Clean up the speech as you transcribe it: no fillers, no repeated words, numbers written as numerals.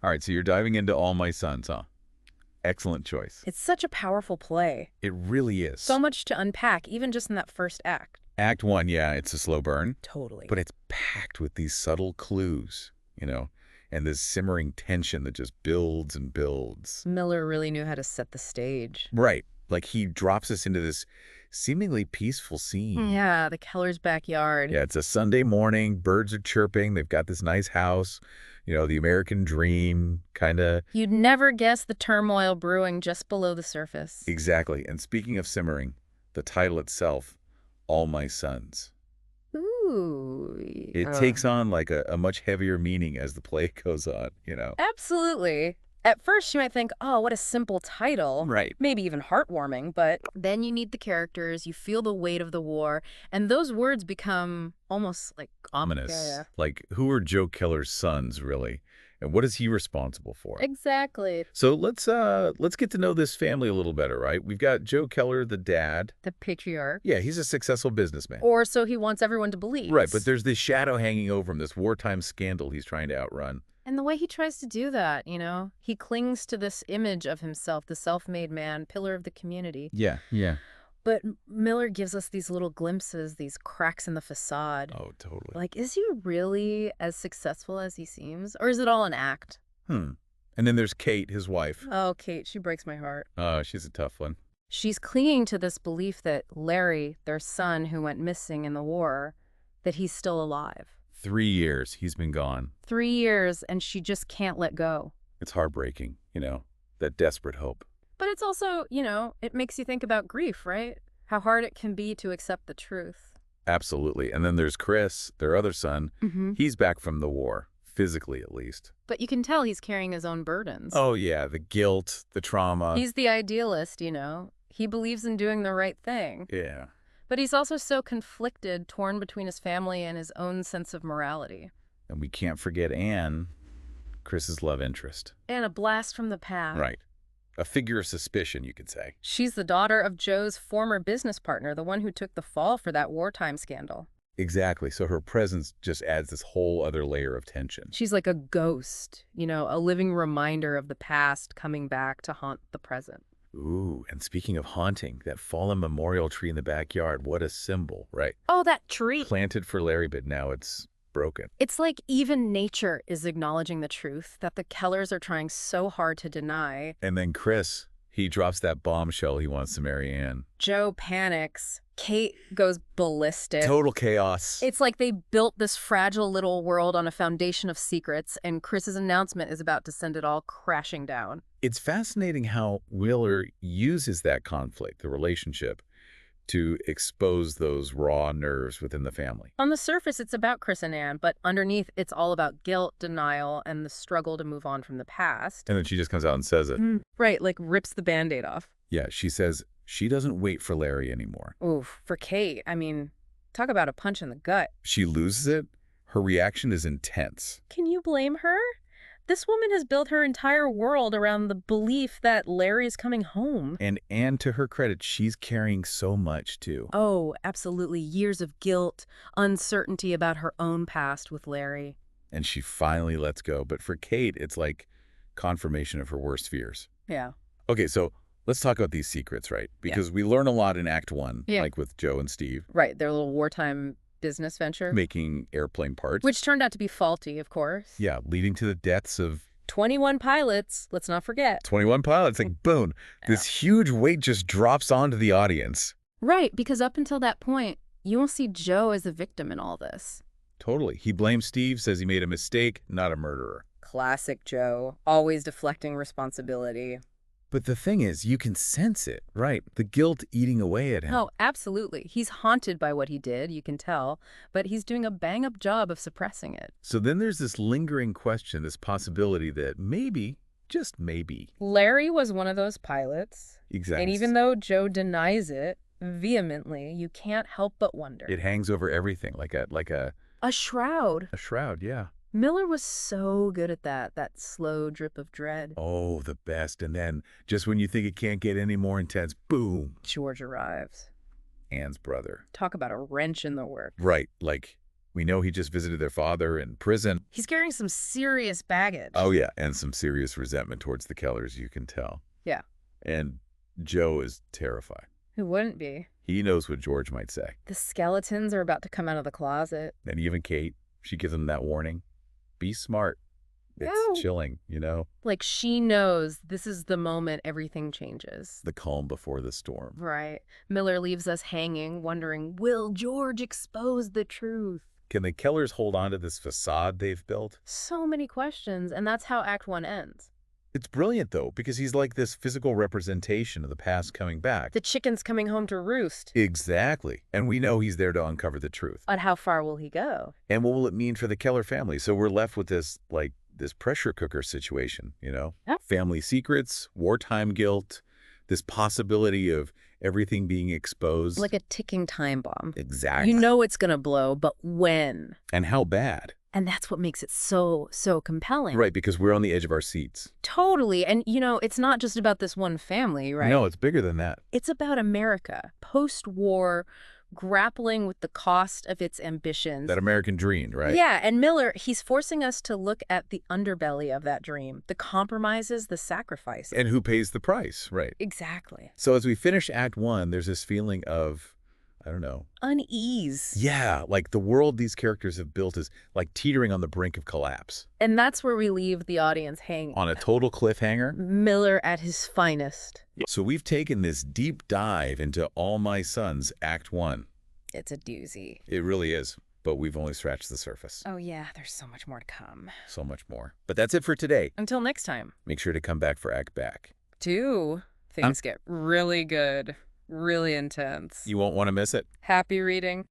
All right, so you're diving into All My Sons, huh? Excellent choice. It's such a powerful play. It really is. So much to unpack, even just in that first act. Act 1, yeah, it's a slow burn, Totally. but it's packed with these subtle clues, and this simmering tension that just builds and builds. Miller really knew how to set the stage. Right. Like he drops us into this seemingly peaceful scene. Yeah, the Keller's backyard. Yeah, it's a Sunday morning. Birds are chirping. They've got this nice house, the American dream kind of. You'd never guess the turmoil brewing just below the surface. Exactly. And speaking of simmering, the title itself, All My Sons. Ooh. It takes on like a much heavier meaning as the play goes on. Absolutely. At first, you might think, oh, what a simple title. Right. Maybe even heartwarming, but then you meet the characters, you feel the weight of the war, and those words become almost like Ominous. Yeah. Like, who are Joe Keller's sons, really? And what is he responsible for? Exactly. So let's get to know this family a little better, right? We've got Joe Keller, the dad. The patriarch. Yeah, he's a successful businessman. Or so he wants everyone to believe. Right, but there's this shadow hanging over him, this wartime scandal he's trying to outrun. And the way he tries to do that, he clings to this image of himself, the self-made man, pillar of the community. Yeah. But Miller gives us these little glimpses, these cracks in the facade. Oh, totally. Like, is he really as successful as he seems? Or is it all an act? And then there's Kate, his wife. Oh, Kate, she breaks my heart. She's a tough one. She's clinging to this belief that Larry, their son who went missing in the war, that he's still alive. 3 years he's been gone. 3 years, and she just can't let go. It's heartbreaking, that desperate hope. But it's also, it makes you think about grief, right? How hard it can be to accept the truth. Absolutely. And then there's Chris, their other son. He's back from the war, physically at least. But you can tell he's carrying his own burdens. Oh, yeah, the guilt, the trauma. He's the idealist, He believes in doing the right thing. Yeah. But he's also so conflicted, torn between his family and his own sense of morality. And we can't forget Anne, Chris's love interest. And a blast from the past. Right. A figure of suspicion, you could say. She's the daughter of Joe's former business partner, the one who took the fall for that wartime scandal. Exactly. So her presence just adds this whole other layer of tension. She's like a ghost, a living reminder of the past coming back to haunt the present. Ooh, and speaking of haunting, that fallen memorial tree in the backyard, what a symbol, right? Oh, that tree. Planted for Larry, but now it's broken. It's like even nature is acknowledging the truth that the Kellers are trying so hard to deny. And then Chris, he drops that bombshell he wants to marry Anne. Joe panics. Kate goes ballistic. Total chaos. It's like they built this fragile little world on a foundation of secrets, and Chris's announcement is about to send it all crashing down. It's fascinating how Wheeler uses that conflict, the relationship, to expose those raw nerves within the family. On the surface, it's about Chris and Anne, but underneath, it's all about guilt, denial, and the struggle to move on from the past. And then she just comes out and says it. Right, like rips the Band-Aid off. Yeah, she says she doesn't wait for Larry anymore. Oof, for Kate, talk about a punch in the gut. She loses it. Her reaction is intense. Can you blame her? This woman has built her entire world around the belief that Larry is coming home. And to her credit, she's carrying so much, too. Oh, absolutely. Years of guilt, uncertainty about her own past with Larry. And she finally lets go. But for Kate, it's like confirmation of her worst fears. Yeah. Okay, so let's talk about these secrets, right? Because we learn a lot in Act 1, like with Joe and Steve. Right, their little wartime business venture. Making airplane parts. Which turned out to be faulty, of course. Yeah, leading to the deaths of 21 pilots, let's not forget. 21 pilots, like boom. This huge weight just drops onto the audience. Right, because up until that point, you won't see Joe as a victim in all this. Totally. He blames Steve, says he made a mistake, not a murderer. Classic Joe, always deflecting responsibility. But the thing is, you can sense it, right? The guilt eating away at him. Oh, absolutely. He's haunted by what he did, you can tell, but he's doing a bang-up job of suppressing it. So then there's this lingering question, this possibility that maybe, just maybe, Larry was one of those pilots. Exactly. And even though Joe denies it vehemently, you can't help but wonder. It hangs over everything, like a shroud. A shroud, yeah. Miller was so good at that slow drip of dread. Oh, the best. And then, just when you think it can't get any more intense, boom. George arrives. Anne's brother. Talk about a wrench in the works. Right, like We know he just visited their father in prison. He's carrying some serious baggage. Oh, yeah, and some serious resentment towards the Kellers, you can tell. Yeah. And Joe is terrified. Who wouldn't be? He knows what George might say. The skeletons are about to come out of the closet. And even Kate, she gives him that warning. Be smart. It's Oh. chilling, you know? Like, she knows this is the moment everything changes. The calm before the storm. Right. Miller leaves us hanging, wondering, will George expose the truth? Can the Kellers hold on to this facade they've built? So many questions, and that's how Act 1 ends. It's brilliant, though, because he's like this physical representation of the past coming back. The chicken's coming home to roost. Exactly. And we know he's there to uncover the truth. But how far will he go? And what will it mean for the Keller family? So we're left with this, like, this pressure cooker situation, you know? Yep. Family secrets, wartime guilt, this possibility of everything being exposed. Like a ticking time bomb. Exactly. You know it's going to blow, but when? And how bad. And that's what makes it so compelling. Right, because we're on the edge of our seats. Totally. And, you know, it's not just about this one family, right? No, it's bigger than that. It's about America, post-war, grappling with the cost of its ambitions. That American dream, right? Yeah, and Miller, he's forcing us to look at the underbelly of that dream, the compromises, the sacrifices. And who pays the price, right? Exactly. So as we finish Act 1, there's this feeling of, I don't know. Unease. Yeah, like the world these characters have built is like teetering on the brink of collapse. And that's where we leave the audience hanging. On a total cliffhanger. Miller at his finest. So we've taken this deep dive into All My Sons, Act 1. It's a doozy. It really is, but we've only scratched the surface. Oh yeah, there's so much more to come. So much more. But that's it for today. Until next time. Make sure to come back for Act Back. 2. Things get really good, really intense. You won't want to miss it. Happy reading.